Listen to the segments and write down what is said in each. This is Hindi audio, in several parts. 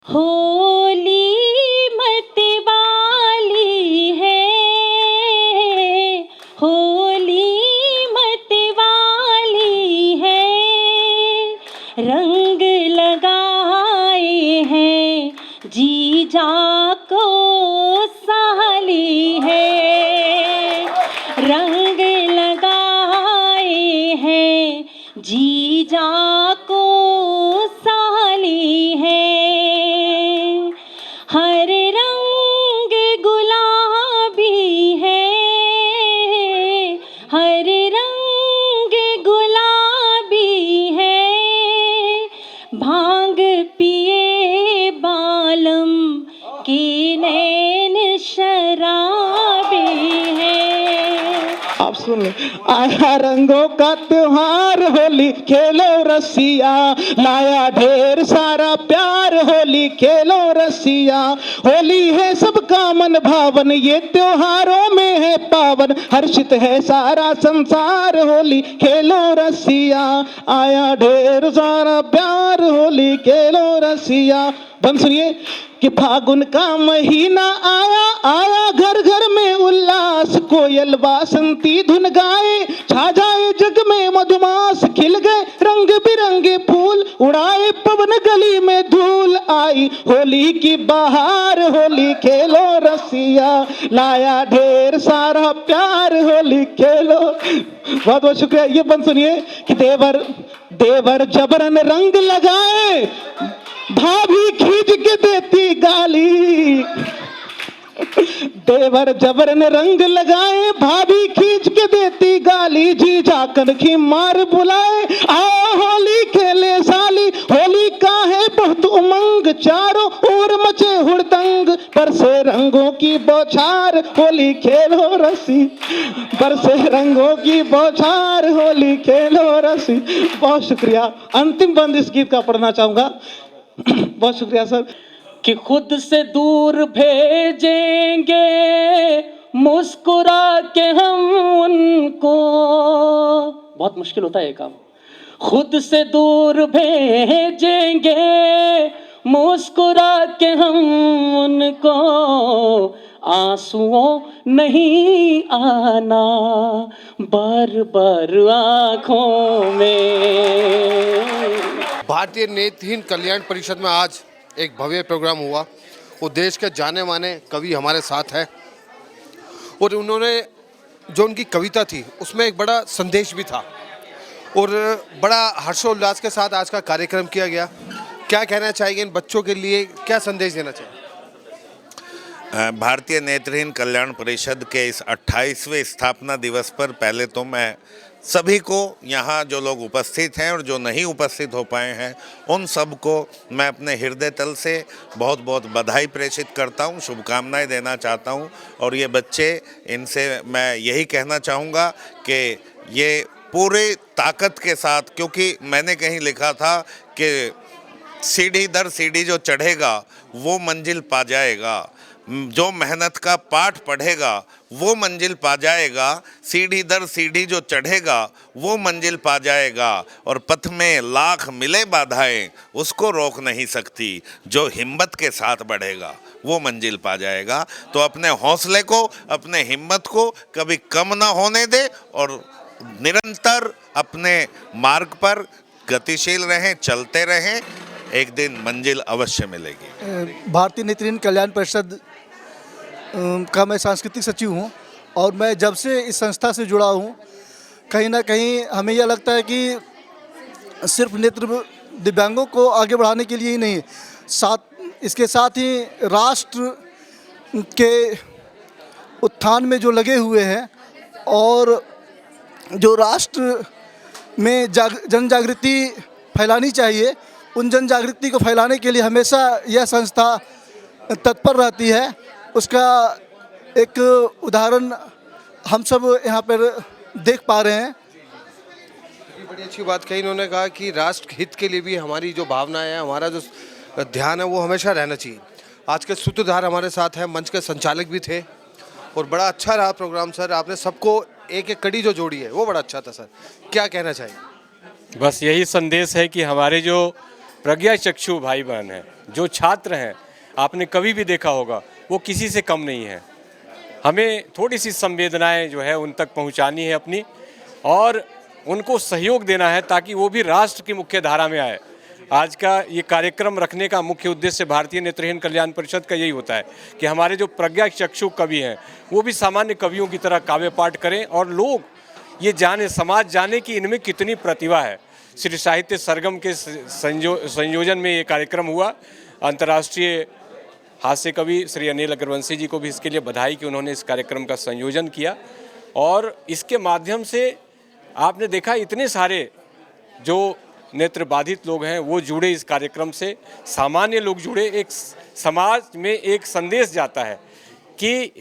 होली मत वाली है, होली मत वाली है, रंग लगाए हैं जीजा को साली है, रंग लगाए हैं जीजा को साली है। हर रंग गुलाबी है, हर रंग गुलाबी है, भांग पिए बालम की नैन शराबी है। आप सुन ले। आया रंगों का त्योहार होली खेलो रसिया, लाया ढेर सारा प्यार होली खेलो रसिया। होली है सबका मन भावन, ये त्योहारों में है पावन, हर्षित है सारा संसार होली खेलो रसिया। आया ढेर सारा प्यार होली खेलो रसिया। बन सुनिए कि फागुन का महीना आया, आया घर घर में उल्लास, कोयल बासंती धुन गाए, छा जाए जग में मधुमास, खिल गए रंग बिरंगे फूल, उड़ाए पवन गली में धूल, आई होली की बहार होली खेलो रसिया, लाया ढेर सारा प्यार होली खेलो। बहुत बहुत शुक्रिया। ये बन सुनिए कि देवर देवर जबरन रंग लगाए, भाभी खींच के देती गाली, देवर जबरन रंग लगाए, भाभी खींच के देती गाली, जी जाकर की मार बुलाए, आओ होली खेले साली। होली का है बहुत उमंग, चारों ओर मचे हुड़दंग, बरसे रंगों की बौछार होली खेलो रसी, बरसे रंगों की बौछार होली खेलो रसी। बहुत शुक्रिया। अंतिम बंद इस गीत का पढ़ना चाहूंगा। बहुत शुक्रिया सर। कि खुद से दूर भेजेंगे मुस्कुरा के हम उनको, बहुत मुश्किल होता है ये काम, खुद से दूर भेजेंगे मुस्कुरा के हम उनको, आंसुओं नहीं आना बार बार आँखों में। भारतीय नेत्रहीन कल्याण परिषद में आज एक भव्य प्रोग्राम हुआ। वो देश के जाने माने कवि हमारे साथ हैं और उन्होंने जो उनकी कविता थी उसमें एक बड़ा संदेश भी था और बड़ा हर्षोल्लास के साथ आज का कार्यक्रम किया गया। क्या कहना चाहेंगे इन बच्चों के लिए, क्या संदेश देना चाहिए? भारतीय नेत्रहीन कल्याण परिषद के इस 28वें स्थापना दिवस पर पहले तो मैं सभी को, यहाँ जो लोग उपस्थित हैं और जो नहीं उपस्थित हो पाए हैं, उन सब को मैं अपने हृदय तल से बहुत बहुत बधाई प्रेषित करता हूँ, शुभकामनाएं देना चाहता हूँ। और ये बच्चे, इनसे मैं यही कहना चाहूँगा कि ये पूरे ताकत के साथ, क्योंकि मैंने कहीं लिखा था कि सीढ़ी दर सीढ़ी जो चढ़ेगा वो मंजिल पा जाएगा, जो मेहनत का पाठ पढ़ेगा वो मंजिल पा जाएगा, सीढ़ी दर सीढ़ी जो चढ़ेगा वो मंजिल पा जाएगा, और पथ में लाख मिले बाधाएं उसको रोक नहीं सकती, जो हिम्मत के साथ बढ़ेगा वो मंजिल पा जाएगा। तो अपने हौसले को, अपने हिम्मत को कभी कम ना होने दे और निरंतर अपने मार्ग पर गतिशील रहें, चलते रहें, एक दिन मंजिल अवश्य मिलेगी। भारतीय नेत्रहीन कल्याण परिषद का मैं सांस्कृतिक सचिव हूँ और मैं जब से इस संस्था से जुड़ा हूँ, कहीं ना कहीं हमें यह लगता है कि सिर्फ नेत्र दिव्यांगों को आगे बढ़ाने के लिए ही नहीं, इसके साथ ही राष्ट्र के उत्थान में जो लगे हुए हैं और जो राष्ट्र में जन जागृति फैलानी चाहिए, उन जन जागृति को फैलाने के लिए हमेशा यह संस्था तत्पर रहती है। उसका एक उदाहरण हम सब यहाँ पर देख पा रहे हैं। बड़ी अच्छी बात कही इन्होंने, कहा कि राष्ट्र हित के लिए भी हमारी जो भावना है, हमारा जो ध्यान है वो हमेशा रहना चाहिए। आज के सूत्रधार हमारे साथ हैं, मंच के संचालक भी थे और बड़ा अच्छा रहा प्रोग्राम सर। आपने सबको एक एक कड़ी जो जोड़ी है वो बड़ा अच्छा था सर। क्या कहना चाहिए? बस यही संदेश है कि हमारे जो प्रज्ञा चक्षु भाई बहन हैं, जो छात्र हैं, आपने कभी भी देखा होगा, वो किसी से कम नहीं है। हमें थोड़ी सी संवेदनाएं जो है उन तक पहुंचानी है अपनी, और उनको सहयोग देना है ताकि वो भी राष्ट्र की मुख्य धारा में आए। आज का ये कार्यक्रम रखने का मुख्य उद्देश्य भारतीय नेत्रहीन कल्याण परिषद का यही होता है कि हमारे जो प्रज्ञा चक्षु कवि हैं वो भी सामान्य कवियों की तरह काव्य पाठ करें और लोग ये जाने, समाज जाने कि इनमें कितनी प्रतिभा है। श्री साहित्य सरगम के संयोजन में ये कार्यक्रम हुआ। अंतर्राष्ट्रीय हास्य कवि श्री अनिल अग्रवंशी जी को भी इसके लिए बधाई कि उन्होंने इस कार्यक्रम का संयोजन किया। और इसके माध्यम से आपने देखा इतने सारे जो नेत्र बाधित लोग हैं वो जुड़े इस कार्यक्रम से, सामान्य लोग जुड़े, एक समाज में एक संदेश जाता है कि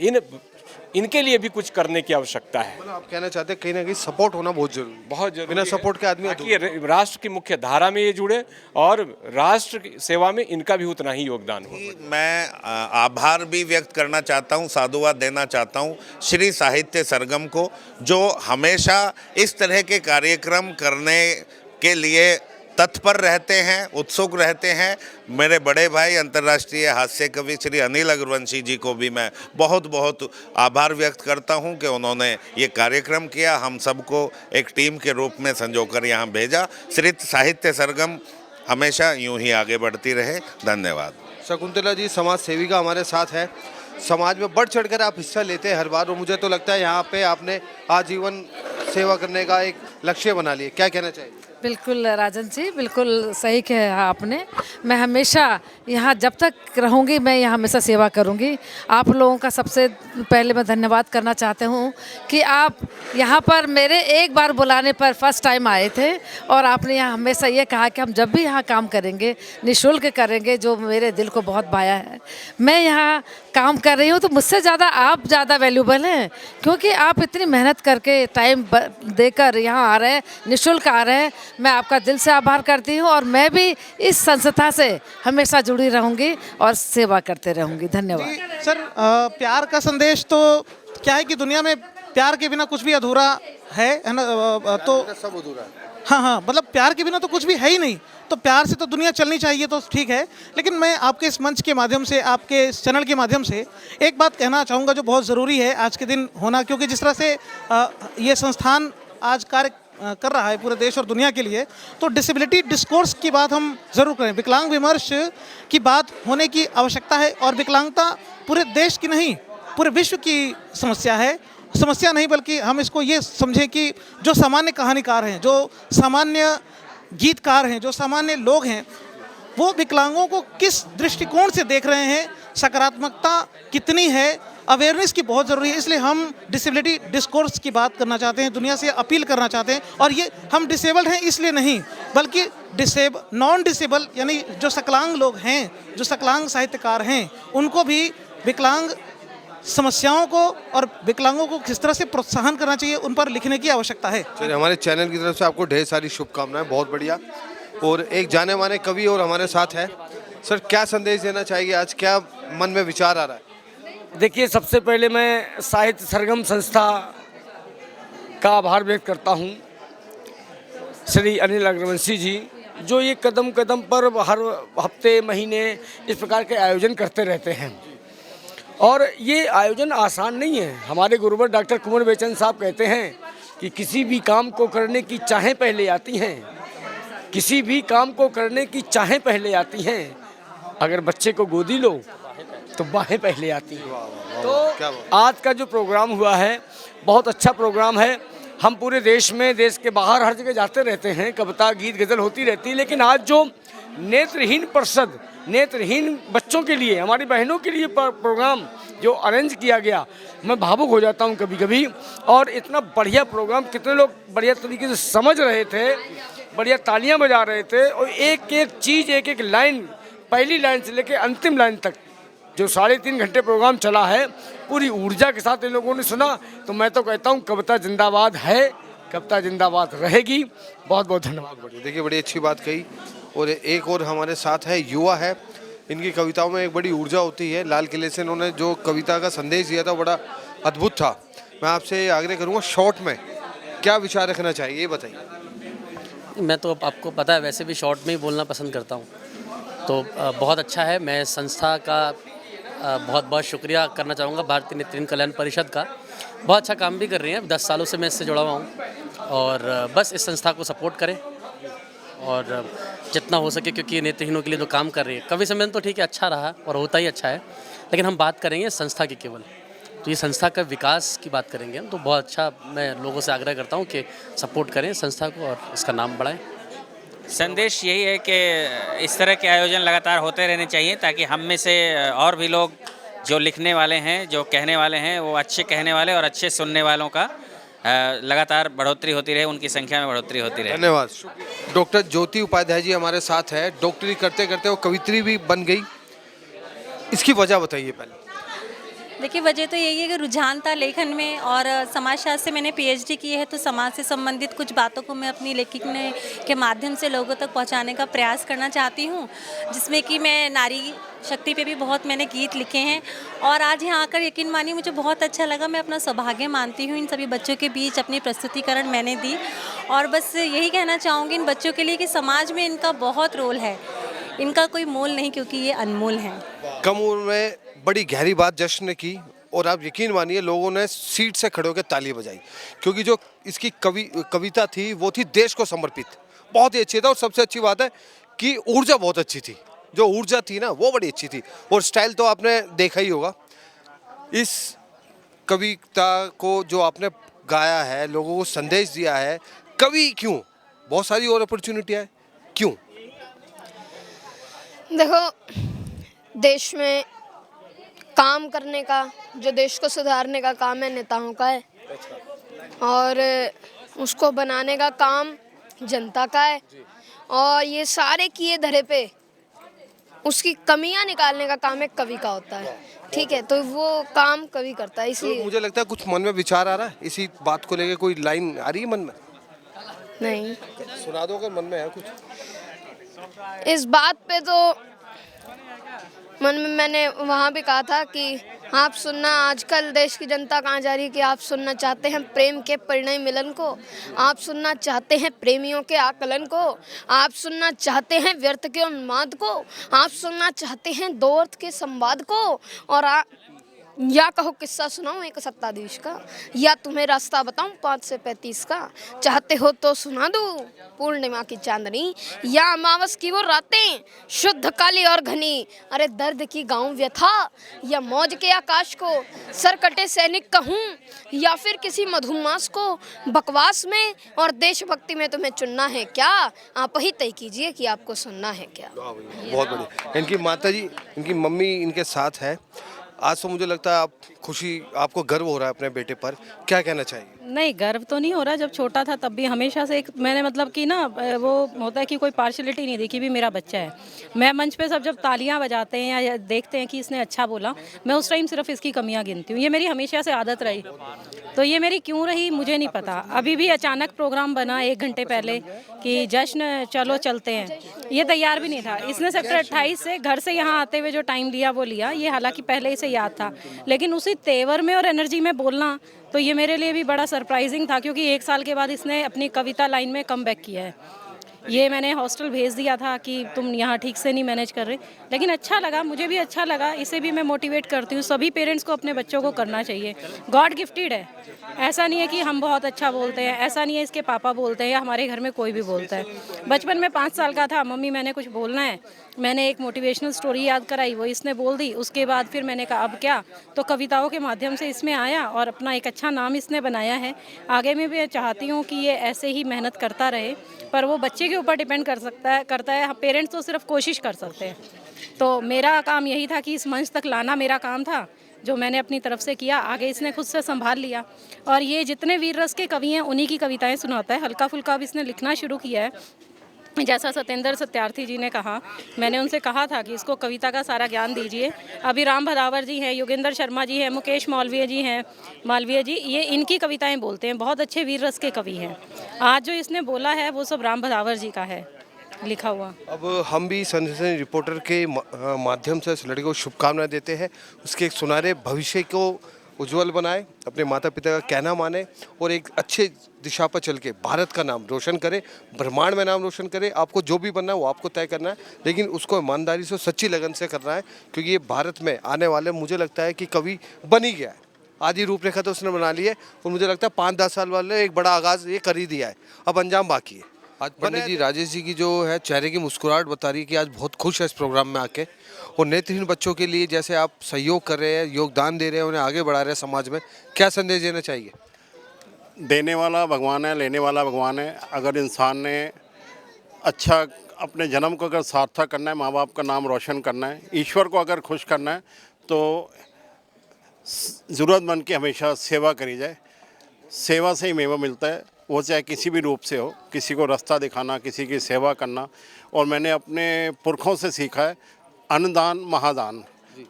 इनके लिए भी कुछ करने की आवश्यकता है। मतलब आप कहना चाहते हैं कहीं ना कहीं सपोर्ट होना बहुत जरूरी, बहुत जरूरी। बिना सपोर्ट के आदमी ताकि राष्ट्र की मुख्य धारा में ये जुड़े और राष्ट्र की सेवा में इनका भी उतना ही योगदान हो। मैं आभार भी व्यक्त करना चाहता हूं, साधुवाद देना चाहता हूं श्री साहित्य सरगम को, जो हमेशा इस तरह के कार्यक्रम करने के लिए तत्पर रहते हैं, उत्सुक रहते हैं। मेरे बड़े भाई अंतर्राष्ट्रीय हास्य कवि श्री अनिल अग्रवंशी जी को भी मैं बहुत बहुत आभार व्यक्त करता हूं कि उन्होंने ये कार्यक्रम किया, हम सबको एक टीम के रूप में संजोकर यहाँ भेजा। श्री साहित्य सरगम हमेशा यूं ही आगे बढ़ती रहे। धन्यवाद। शकुंतला जी समाज सेविका हमारे साथ है, समाज में बढ़ चढ़कर आप हिस्सा लेते हैं हर बार, और मुझे तो लगता है यहाँ पे आपने आजीवन सेवा करने का एक लक्ष्य बना लिया, क्या कहना चाहिए? बिल्कुल राजन जी, बिल्कुल सही कहा आपने। मैं हमेशा यहाँ जब तक रहूँगी मैं यहाँ हमेशा सेवा करूँगी। आप लोगों का सबसे पहले मैं धन्यवाद करना चाहती हूँ कि आप यहाँ पर मेरे एक बार बुलाने पर फर्स्ट टाइम आए थे, और आपने यहाँ हमेशा ये कहा कि हम जब भी यहाँ काम करेंगे निःशुल्क करेंगे, जो मेरे दिल को बहुत भाया है। मैं यहाँ काम कर रही हूँ तो मुझसे ज़्यादा आप ज़्यादा वैल्यूबल हैं, क्योंकि आप इतनी मेहनत करके टाइम देकर यहाँ आ रहे हैं, निःशुल्क आ रहे हैं। मैं आपका दिल से आभार करती हूँ, और मैं भी इस संस्था से हमेशा जुड़ी रहूँगी और सेवा करते रहूँगी। धन्यवाद। सर, प्यार का संदेश तो क्या है कि दुनिया में प्यार के बिना कुछ भी अधूरा है ना, तो सब अधूरा है। हाँ, मतलब प्यार के बिना तो कुछ भी है ही नहीं, तो प्यार से तो दुनिया चलनी चाहिए, तो ठीक है। लेकिन मैं आपके इस मंच के माध्यम से, आपके इस चैनल के माध्यम से एक बात कहना चाहूँगा जो बहुत ज़रूरी है आज के दिन होना, क्योंकि जिस तरह से ये संस्थान आज कार्य कर रहा है पूरे देश और दुनिया के लिए, तो डिसेबिलिटी डिस्कोर्स की बात हम ज़रूर करें। विकलांग विमर्श की बात होने की आवश्यकता है, और विकलांगता पूरे देश की नहीं पूरे विश्व की समस्या है। समस्या नहीं बल्कि हम इसको ये समझें कि जो सामान्य कहानीकार हैं, जो सामान्य गीतकार हैं, जो सामान्य लोग हैं, वो विकलांगों को किस दृष्टिकोण से देख रहे हैं, सकारात्मकता कितनी है, अवेयरनेस की बहुत ज़रूरी है। इसलिए हम डिसेबिलिटी डिस्कोर्स की बात करना चाहते हैं, दुनिया से अपील करना चाहते हैं। और ये हम डिसेबल्ड हैं इसलिए नहीं, बल्कि नॉन डिसेबल यानी जो सकलांग लोग हैं, जो सकलांग साहित्यकार हैं, उनको भी विकलांग समस्याओं को और विकलांगों को किस तरह से प्रोत्साहन करना चाहिए, उन पर लिखने की आवश्यकता है। चलिए, हमारे चैनल की तरफ से आपको ढेर सारी शुभकामनाएं, बहुत बढ़िया। और एक जाने माने कवि और हमारे साथ है सर, क्या संदेश देना चाहिए आज, क्या मन में विचार आ रहा है? देखिए, सबसे पहले मैं साहित्य सरगम संस्था का आभार व्यक्त करता हूँ, श्री अनिल अग्रवंशी जी, जो ये कदम कदम पर हर हफ्ते महीने इस प्रकार के आयोजन करते रहते हैं। और ये आयोजन आसान नहीं है। हमारे गुरुवर डॉक्टर कुंवर बेचन साहब कहते हैं कि किसी भी काम को करने की चाहें पहले आती हैं, किसी भी काम को करने की चाहें पहले आती हैं, अगर बच्चे को गोदी लो तो बाहें पहले आती हैं। तो आज का जो प्रोग्राम हुआ है बहुत अच्छा प्रोग्राम है। हम पूरे देश में, देश के बाहर हर जगह जाते रहते हैं, कविता गीत गज़ल होती रहती है, लेकिन आज जो नेत्रहीन परिषद, नेत्रहीन बच्चों के लिए, हमारी बहनों के लिए प्रोग्राम जो अरेंज किया गया, मैं भावुक हो जाता हूं कभी कभी। और इतना बढ़िया प्रोग्राम, कितने लोग बढ़िया तरीके से समझ रहे थे, बढ़िया तालियां बजा रहे थे, और एक एक चीज़, एक एक लाइन, पहली लाइन से लेकर अंतिम लाइन तक जो 3.5 घंटे प्रोग्राम चला है, पूरी ऊर्जा के साथ इन लोगों ने सुना। तो मैं तो कहता हूँ कविता जिंदाबाद है, कविता जिंदाबाद रहेगी। बहुत बहुत धन्यवाद। देखिए, बड़ी अच्छी बात कही। और एक और हमारे साथ है, युवा है, इनकी कविताओं में एक बड़ी ऊर्जा होती है। लाल किले से इन्होंने जो कविता का संदेश दिया था बड़ा अद्भुत था। मैं आपसे आग्रह करूँगा, शॉर्ट में क्या विचार रखना चाहिए ये बताइए। मैं तो आपको पता है वैसे भी शॉर्ट में ही बोलना पसंद करता हूँ। तो बहुत अच्छा है। मैं संस्था का बहुत बहुत शुक्रिया करना चाहूँगा, भारतीय नेत्रहीन कल्याण परिषद का। बहुत अच्छा काम भी कर रही हैं, 10 सालों से मैं इससे जुड़ा हुआ हूँ और बस इस संस्था को सपोर्ट करें और जितना हो सके, क्योंकि नेत्रहीनों के लिए जो काम कर रही है, कवि सम्मेलन तो ठीक है अच्छा रहा और होता ही अच्छा है, लेकिन हम बात करेंगे संस्था की केवल, तो ये संस्था का विकास की बात करेंगे हम, तो बहुत अच्छा मैं लोगों से आग्रह करता हूँ कि सपोर्ट करें संस्था को और इसका नाम बढ़ाएं। संदेश यही है कि इस तरह के आयोजन लगातार होते रहने चाहिए ताकि हम में से और भी लोग जो लिखने वाले हैं, जो कहने वाले हैं, वो अच्छे कहने वाले और अच्छे सुनने वालों का लगातार बढ़ोतरी होती रहे, उनकी संख्या में बढ़ोतरी होती रहे। धन्यवाद। डॉक्टर ज्योति उपाध्याय जी हमारे साथ है। डॉक्टरी करते करते वो कवित्री भी बन गई, इसकी वजह बताइए पहले। देखिए, वजह तो यही है कि रुझान था लेखन में और समाजशास्त्र से मैंने पीएचडी की है, तो समाज से संबंधित कुछ बातों को मैं अपनी लेखन के माध्यम से लोगों तक पहुंचाने का प्रयास करना चाहती हूं, जिसमें कि मैं नारी शक्ति पे भी बहुत मैंने गीत लिखे हैं और आज यहाँ आकर यकीन मानिए मुझे बहुत अच्छा लगा। मैं अपना सौभाग्य मानती हूँ इन सभी बच्चों के बीच अपनी प्रस्तुतिकरण मैंने दी और बस यही कहना चाहूँगी इन बच्चों के लिए कि समाज में इनका बहुत रोल है, इनका कोई मोल नहीं क्योंकि ये अनमोल हैं। कम उम्र में बड़ी गहरी बात जश्न ने की और आप यकीन मानिए लोगों ने सीट से खड़े होकर ताली बजाई, क्योंकि जो इसकी कविता थी वो थी देश को समर्पित। बहुत ही अच्छी था और सबसे अच्छी बात है कि ऊर्जा बहुत अच्छी थी, जो ऊर्जा थी ना वो बड़ी अच्छी थी और स्टाइल तो आपने देखा ही होगा। इस कविता को जो आपने गाया है, लोगों को संदेश दिया है, कवि क्यों, बहुत सारी और अपॉर्चुनिटियाँ हैं, क्यों? देखो, देश में काम करने का, जो देश को सुधारने का काम है नेताओं का है और उसको बनाने का काम जनता का है और ये सारे किए धरे पे उसकी कमियां निकालने का काम एक कवि का होता है। ठीक है, तो वो काम कवि करता है। इसलिए तो मुझे लगता है कुछ मन में विचार आ रहा है इसी बात को लेके, कोई लाइन आ रही है मन में? नहीं, सुना दो अगर मन में है कुछ। इस बात पे तो मन में मैंने वहाँ भी कहा था कि आप सुनना, आजकल देश की जनता कहाँ जा रही है कि आप सुनना चाहते हैं प्रेम के परिणय मिलन को, आप सुनना चाहते हैं प्रेमियों के आकलन को, आप सुनना चाहते हैं व्यर्थ के उन्माद को, आप सुनना चाहते हैं दो अर्थ के संवाद को और या कहो किस्सा सुनाऊं एक सत्ताधीश का, या तुम्हें रास्ता बताऊं 5 से 35 का, चाहते हो तो सुना दूं पूर्णिमा की चांदनी या अमावस की वो रातें शुद्ध काली और घनी, अरे दर्द की गाँव व्यथा या मौज के आकाश को, सरकटे सैनिक कहूं या फिर किसी मधुमास को, बकवास में और देशभक्ति में तुम्हें चुनना है क्या, आप ही तय कीजिए कि आपको सुनना है क्या। बहुत बढ़िया। इनकी माता जी, इनकी मम्मी इनके साथ है। आज तो मुझे लगता है आप खुशी, आपको गर्व हो रहा है अपने बेटे पर, क्या कहना चाहिए? नहीं, गर्व तो नहीं हो रहा। जब छोटा था तब भी हमेशा से एक मैंने मतलब कि ना वो होता है कि कोई पार्शलिटी नहीं देखी, भी मेरा बच्चा है। मैं मंच पे सब जब तालियां बजाते हैं या देखते हैं कि इसने अच्छा बोला, मैं उस टाइम सिर्फ इसकी कमियां गिनती हूँ। ये मेरी हमेशा से आदत रही, तो ये मेरी क्यों रही मुझे नहीं पता। अभी भी अचानक प्रोग्राम बना 1 घंटे पहले कि जश्न चलो चलते हैं, ये तैयार भी नहीं था। इसने सेक्टर 28 से घर से यहाँ आते हुए जो टाइम लिया वो लिया, ये हालांकि पहले इसे याद था, लेकिन उसी तेवर में और एनर्जी में बोलना तो ये मेरे लिए भी बड़ा सरप्राइजिंग था, क्योंकि 1 साल के बाद इसने अपनी कविता लाइन में कम बैक किया है। ये मैंने हॉस्टल भेज दिया था कि तुम यहाँ ठीक से नहीं मैनेज कर रहे, लेकिन अच्छा लगा, मुझे भी अच्छा लगा। इसे भी मैं मोटिवेट करती हूँ, सभी पेरेंट्स को अपने बच्चों को करना चाहिए। गॉड गिफ्टेड है, ऐसा नहीं है कि हम बहुत अच्छा बोलते हैं, ऐसा नहीं है इसके पापा बोलते हैं या हमारे घर में कोई भी बोलता है। बचपन में 5 साल का था, मम्मी मैंने कुछ बोलना है, मैंने एक मोटिवेशनल स्टोरी याद कराई, वो इसने बोल दी। उसके बाद फिर मैंने कहा अब क्या, तो कविताओं के माध्यम से इसमें आया और अपना एक अच्छा नाम इसने बनाया है। आगे में भी चाहती हूँ कि ये ऐसे ही मेहनत करता रहे, पर वो बच्चे के ऊपर डिपेंड करता है। पेरेंट्स तो सिर्फ कोशिश कर सकते हैं। तो मेरा काम यही था कि इस मंच तक लाना मेरा काम था, जो मैंने अपनी तरफ से किया। आगे इसने खुद से संभाल लिया और ये जितने वीर रस के कवि हैं उन्हीं की कविताएं सुनाता है। हल्का फुल्का अब इसने लिखना शुरू किया है। जैसा सत्येंद्र सत्यार्थी जी ने कहा, मैंने उनसे कहा था कि इसको कविता का सारा ज्ञान दीजिए। अभी राम भदावर जी हैं, योगेंद्र शर्मा जी हैं, मुकेश मालवीय जी, ये इनकी कविताएं बोलते हैं, बहुत अच्छे वीर रस के कवि हैं। आज जो इसने बोला है वो सब राम भदावर जी का है लिखा हुआ। अब हम भी सनसनी रिपोर्टर के माध्यम से इस लड़के को शुभकामनाएं देते हैं, उसके एक सुनहरे भविष्य को उज्जवल बनाए, अपने माता पिता का कहना माने और एक अच्छे दिशा पर चल के भारत का नाम रोशन करे, ब्रह्मांड में नाम रोशन करे। आपको जो भी बनना है वो आपको तय करना है, लेकिन उसको ईमानदारी से, सच्ची लगन से करना है, क्योंकि ये भारत में आने वाले, मुझे लगता है कि कवि बन ही गया है। आधी रूपरेखा तो उसने बना ली है और मुझे लगता है 5-10 साल वाले एक बड़ा आगाज़ ये कर ही दिया है, अब अंजाम बाकी है। आज पंडित जी, राजेश जी की जो है चेहरे की मुस्कुराहट बता रही है कि आज बहुत खुश है इस प्रोग्राम में आके। और नेत्रहीन बच्चों के लिए जैसे आप सहयोग कर रहे हैं, योगदान दे रहे हैं, उन्हें आगे बढ़ा रहे हैं समाज में, क्या संदेश देना चाहिए? देने वाला भगवान है, लेने वाला भगवान है। अगर इंसान ने अच्छा अपने जन्म को अगर सार्थक करना है, माँ बाप का नाम रोशन करना है, ईश्वर को अगर खुश करना है, तो ज़रूरतमंद की हमेशा सेवा करी जाए। सेवा से ही मेवा मिलता है, वो चाहे किसी भी रूप से हो। किसी को रास्ता दिखाना, किसी की सेवा करना। और मैंने अपने पुरखों से सीखा है अन्नदान महादान।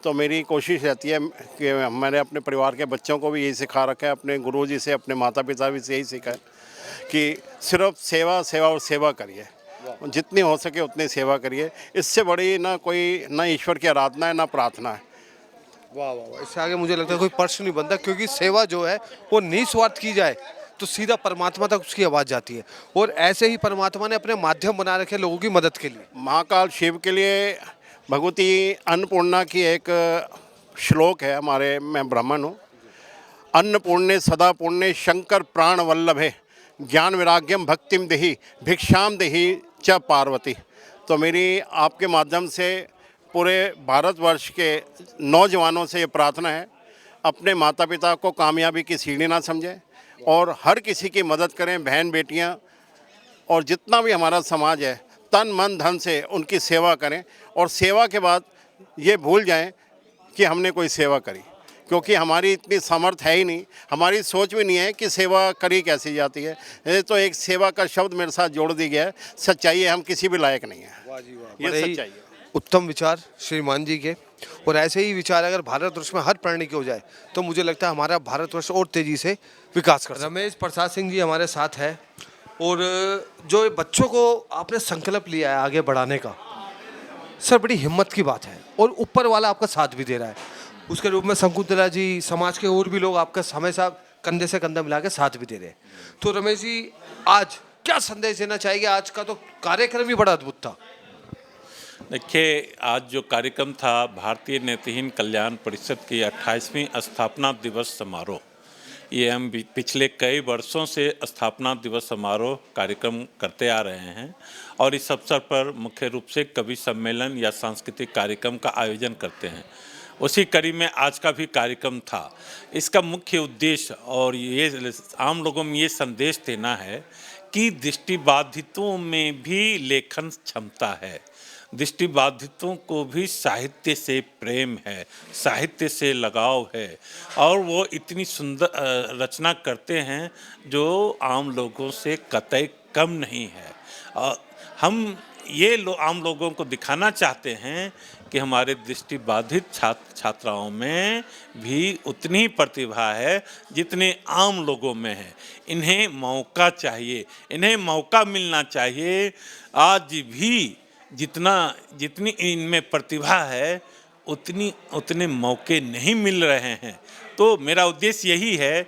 तो मेरी कोशिश रहती है कि मैंने अपने परिवार के बच्चों को भी यही सिखा रखा है, अपने गुरुजी से, अपने माता पिता भी से यही सीखा है कि सिर्फ सेवा सेवा और सेवा करिए, जितनी हो सके उतनी सेवा करिए। इससे बड़ी ना ईश्वर की आराधना है, ना प्रार्थना है। वाह वाह वाह, इससे आगे मुझे लगता है कोई प्रश्न नहीं बनता, क्योंकि सेवा जो है वो निस्वार्थ की जाए तो सीधा परमात्मा तक उसकी आवाज़ जाती है। और ऐसे ही परमात्मा ने अपने माध्यम बना रखे लोगों की मदद के लिए। महाकाल शिव के लिए भगवती अन्नपूर्णा की एक श्लोक है हमारे, मैं ब्राह्मण हूँ। अन्नपूर्णे सदा पूर्णे शंकर प्राण वल्लभे ज्ञान वैराग्यम भक्तिम देहि भिक्षाम देहि च पार्वती। तो मेरी आपके माध्यम से पूरे भारतवर्ष के नौजवानों से ये प्रार्थना है, अपने माता पिता को कामयाबी की सीढ़ी ना समझें और हर किसी की मदद करें, बहन बेटियां और जितना भी हमारा समाज है, तन मन धन से उनकी सेवा करें। और सेवा के बाद ये भूल जाएं कि हमने कोई सेवा करी, क्योंकि हमारी इतनी सामर्थ्य है ही नहीं, हमारी सोच भी नहीं है कि सेवा करी कैसी जाती है। ये तो एक सेवा का शब्द मेरे साथ जोड़ दी गया है। सच्चाई है, हम किसी भी लायक नहीं है। वाह जी वाह, ये बड़े ही सच्चाई है। उत्तम विचार श्रीमान जी के। और ऐसे ही विचार अगर भारतवर्ष में हर प्राणी के हो जाए तो मुझे लगता है हमारा भारतवर्ष और तेजी से विकास कर सकता है। रमेश प्रसाद सिंह जी हमारे साथ है, और जो बच्चों को आपने संकल्प लिया है आगे बढ़ाने का, सर बड़ी हिम्मत की बात है, और ऊपर वाला आपका साथ भी दे रहा है। उसके रूप में शकुंतला जी, समाज के और भी लोग आपका हमेशा कंधे से कंधा मिला के साथ भी दे रहे हैं। तो रमेश जी, आज क्या संदेश देना चाहिए? आज का तो कार्यक्रम ही बड़ा अद्भुत था। देखिए, आज जो कार्यक्रम था भारतीय नेत्रहीन कल्याण परिषद की 28वीं स्थापना दिवस समारोह, ये हम पिछले कई वर्षों से स्थापना दिवस समारोह कार्यक्रम करते आ रहे हैं, और इस अवसर पर मुख्य रूप से कवि सम्मेलन या सांस्कृतिक कार्यक्रम का आयोजन करते हैं। उसी कड़ी में आज का भी कार्यक्रम था। इसका मुख्य उद्देश्य और ये आम लोगों में ये संदेश देना है कि दृष्टिबाधितों में भी लेखन क्षमता है, दृष्टिबाधितों को भी साहित्य से प्रेम है, साहित्य से लगाव है, और वो इतनी सुंदर रचना करते हैं जो आम लोगों से कतई कम नहीं है। और हम ये आम लोगों को दिखाना चाहते हैं कि हमारे दृष्टिबाधित छात्र छात्राओं में भी उतनी ही प्रतिभा है जितने आम लोगों में है। इन्हें मौका चाहिए, इन्हें मौका मिलना चाहिए। आज भी जितनी इनमें प्रतिभा है उतने मौके नहीं मिल रहे हैं। तो मेरा उद्देश्य यही है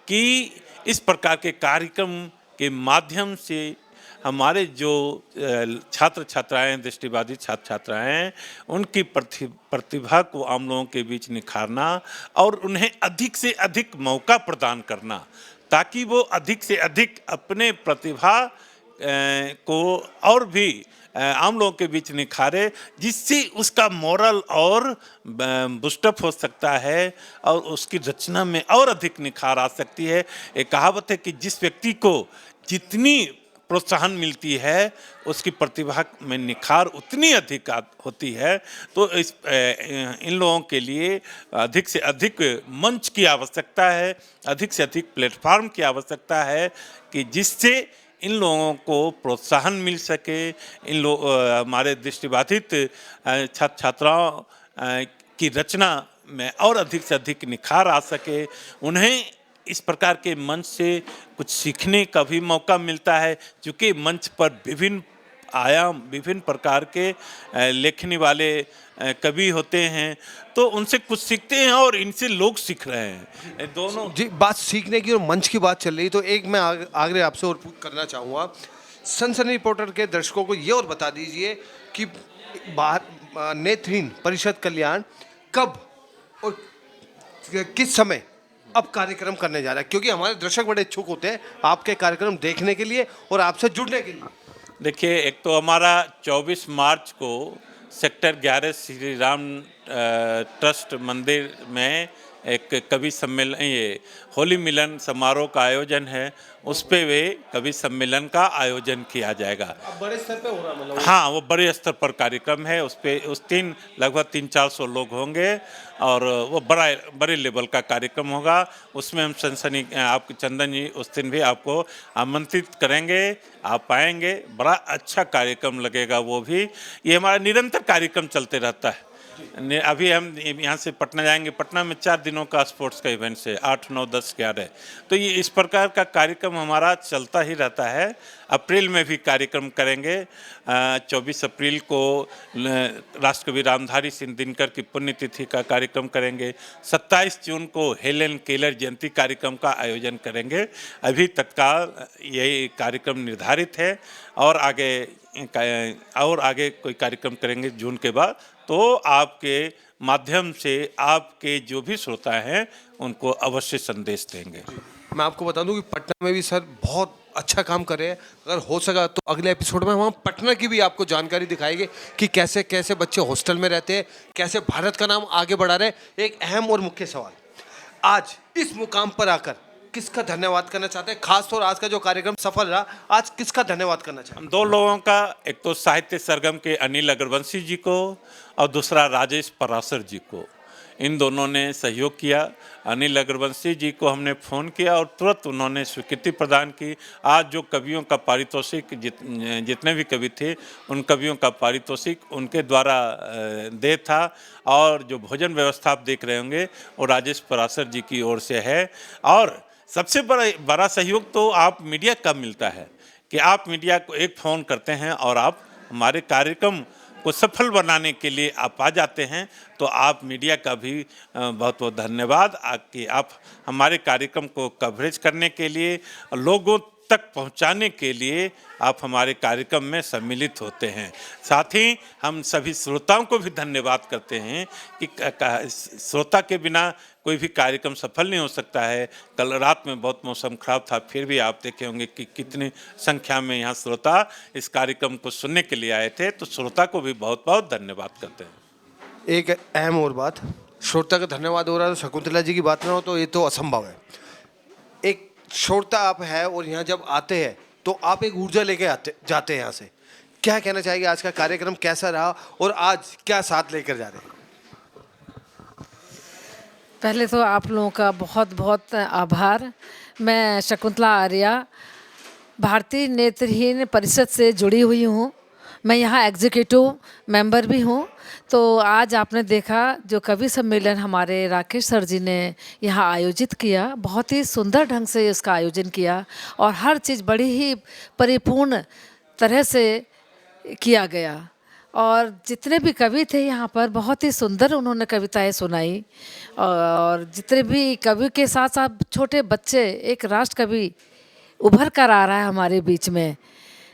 कि इस प्रकार के कार्यक्रम के माध्यम से हमारे जो छात्र छात्राएं, दृष्टिबाधित छात्र छात्राएं, उनकी प्रतिभा को आम लोगों के बीच निखारना और उन्हें अधिक से अधिक मौका प्रदान करना, ताकि वो अधिक से अधिक अपने प्रतिभा को और भी आम लोगों के बीच निखारे, जिससे उसका मोरल और बूस्टअप हो सकता है और उसकी रचना में और अधिक निखार आ सकती है। एक कहावत है कि जिस व्यक्ति को जितनी प्रोत्साहन मिलती है उसकी प्रतिभा में निखार उतनी अधिक होती है। तो इन लोगों के लिए अधिक से अधिक मंच की आवश्यकता है, अधिक से अधिक प्लेटफॉर्म की आवश्यकता है कि जिससे इन लोगों को प्रोत्साहन मिल सके, हमारे दृष्टिबाधित छात्र छात्राओं की रचना में और अधिक से अधिक निखार आ सके। उन्हें इस प्रकार के मंच से कुछ सीखने का भी मौका मिलता है, क्योंकि मंच पर विभिन्न आयाम, विभिन्न प्रकार के लेखनी वाले कवि होते हैं, तो उनसे कुछ सीखते हैं और इनसे लोग सीख रहे हैं दोनों। जी, बात सीखने की और मंच की बात चल रही, तो एक मैं आग्रह आपसे और करना चाहूँगा, सनसनी रिपोर्टर के दर्शकों को ये और बता दीजिए कि नेत्रहीन परिषद कल्याण कब और किस समय अब कार्यक्रम करने जा रहा है, क्योंकि हमारे दर्शक बड़े इच्छुक होते हैं आपके कार्यक्रम देखने के लिए और आपसे जुड़ने के लिए। देखिए, एक तो हमारा 24 मार्च को सेक्टर 11 श्री राम ट्रस्ट मंदिर में एक कवि सम्मेलन, ये होली मिलन समारोह का आयोजन है, उस पे वे कवि सम्मेलन का आयोजन किया जाएगा। बड़े स्तर पे हो रहा मतलब? हाँ, वो बड़े स्तर पर कार्यक्रम है, उस पे लगभग 300-400 लोग होंगे और वो बड़े लेवल का कार्यक्रम होगा। उसमें हम सनसनी आप चंदन जी उस दिन भी आपको आमंत्रित करेंगे, आप आएंगे, बड़ा अच्छा कार्यक्रम लगेगा। वो भी ये हमारा निरंतर कार्यक्रम चलते रहता है। अभी हम यहाँ से पटना जाएंगे, पटना में 4 दिनों का स्पोर्ट्स का इवेंट है, 8, 9, 10, 11, तो ये इस प्रकार का कार्यक्रम हमारा चलता ही रहता है। अप्रैल में भी कार्यक्रम करेंगे। 24 अप्रैल को राष्ट्रकवि रामधारी सिंह दिनकर की पुण्यतिथि का कार्यक्रम करेंगे। 27 जून को हेलेन केलर जयंती कार्यक्रम का आयोजन करेंगे। अभी तत्काल यही कार्यक्रम निर्धारित है और आगे कोई कार्यक्रम करेंगे जून के बाद, तो आपके माध्यम से आपके जो भी श्रोता हैं उनको अवश्य संदेश देंगे। मैं आपको बता दूं कि पटना में भी सर बहुत अच्छा काम कर रहे हैं। अगर हो सका तो अगले एपिसोड में वहाँ पटना की भी आपको जानकारी दिखाएंगे कि कैसे कैसे बच्चे हॉस्टल में रहते हैं, कैसे भारत का नाम आगे बढ़ा रहे हैं। एक अहम और मुख्य सवाल, आज इस मुकाम पर आकर किसका धन्यवाद करना चाहते हैं? खासतौर आज का जो कार्यक्रम सफल रहा, आज किसका धन्यवाद करना चाहते हैं? 2 लोगों का, एक तो साहित्य सरगम के अनिल अग्रवंशी जी को और दूसरा राजेश पराशर जी को। इन दोनों ने सहयोग किया। अनिल अग्रवंशी जी को हमने फ़ोन किया और तुरंत उन्होंने स्वीकृति प्रदान की। आज जो कवियों का पारितोषिक जितने भी कवि थे उन कवियों का पारितोषिक उनके द्वारा दे था, और जो भोजन व्यवस्था आप देख रहे होंगे वो राजेश पराशर जी की ओर से है। और सबसे बड़ा सहयोग तो आप मीडिया का मिलता है कि आप मीडिया को एक फ़ोन करते हैं और आप हमारे कार्यक्रम को सफल बनाने के लिए आप आ जाते हैं। तो आप मीडिया का भी बहुत बहुत धन्यवाद कि आप हमारे कार्यक्रम को कवरेज करने के लिए, लोगों तक पहुंचाने के लिए आप हमारे कार्यक्रम में सम्मिलित होते हैं। साथ ही हम सभी श्रोताओं को भी धन्यवाद करते हैं कि श्रोता के बिना कोई भी कार्यक्रम सफल नहीं हो सकता है। कल रात में बहुत मौसम खराब था, फिर भी आप देखे होंगे कि कितनी संख्या में यहाँ श्रोता इस कार्यक्रम को सुनने के लिए आए थे। तो श्रोता को भी बहुत बहुत धन्यवाद करते हैं। एक अहम और बात, श्रोता का धन्यवाद हो रहा है तो शकुंतला जी की बात ना हो तो ये तो असंभव है। एक श्रोता आप है और यहाँ जब आते हैं तो आप एक ऊर्जा लेके जाते हैं यहाँ से। क्या कहना चाहेंगे, आज का कार्यक्रम कैसा रहा और आज क्या साथ लेकर जा रहे हैं? पहले तो आप लोगों का बहुत बहुत आभार। मैं शकुंतला आर्या भारतीय नेत्रहीन परिषद से जुड़ी हुई हूँ। मैं यहाँ एग्जीक्यूटिव मेंबर भी हूँ। तो आज आपने देखा जो कवि सम्मेलन हमारे राकेश सर जी ने यहाँ आयोजित किया, बहुत ही सुंदर ढंग से इसका आयोजन किया और हर चीज़ बड़ी ही परिपूर्ण तरह से किया गया। और जितने भी कवि थे यहाँ पर बहुत ही सुंदर उन्होंने कविताएं सुनाई। और जितने भी कवि के साथ साथ छोटे बच्चे, एक राष्ट्र कवि उभर कर आ रहा है हमारे बीच में,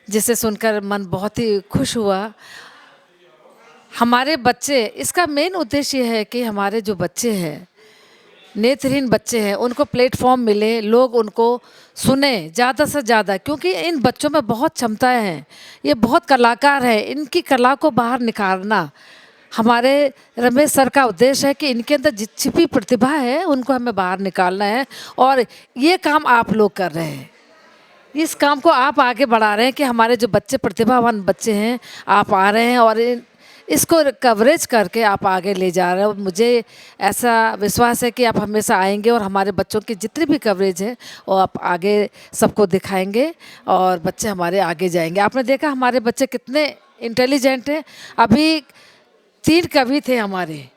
जिसे सुनकर मन बहुत ही खुश हुआ। हमारे बच्चे, इसका मेन उद्देश्य है कि हमारे जो बच्चे हैं, नेत्रहीन बच्चे हैं, उनको प्लेटफॉर्म मिले, लोग उनको सुने ज़्यादा से ज़्यादा, क्योंकि इन बच्चों में बहुत क्षमताएं हैं, ये बहुत कलाकार हैं। इनकी कला को बाहर निखारना हमारे रमेश सर का उद्देश्य है कि इनके अंदर छिपी प्रतिभा है उनको हमें बाहर निकालना है। और ये काम आप लोग कर रहे हैं, इस काम को आप आगे बढ़ा रहे हैं कि हमारे जो बच्चे प्रतिभावान बच्चे हैं, आप आ रहे हैं और इसको कवरेज करके आप आगे ले जा रहे हो। मुझे ऐसा विश्वास है कि आप हमेशा आएंगे और हमारे बच्चों की जितनी भी कवरेज है वो आप आगे सबको दिखाएंगे और बच्चे हमारे आगे जाएंगे। आपने देखा हमारे बच्चे कितने इंटेलिजेंट हैं। अभी 3 कवि थे हमारे,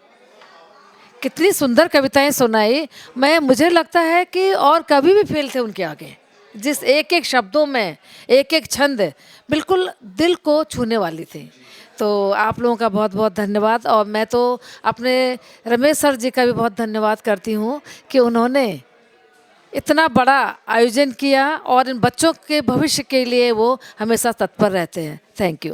कितनी सुंदर कविताएं सुनाई। मुझे लगता है कि और कवि भी फेल थे उनके आगे, जिस एक एक शब्दों में एक एक छंद बिल्कुल दिल को छूने वाली थी। तो आप लोगों का बहुत बहुत धन्यवाद। और मैं तो अपने रमेश सर जी का भी बहुत धन्यवाद करती हूँ कि उन्होंने इतना बड़ा आयोजन किया और इन बच्चों के भविष्य के लिए वो हमेशा तत्पर रहते हैं। Thank you.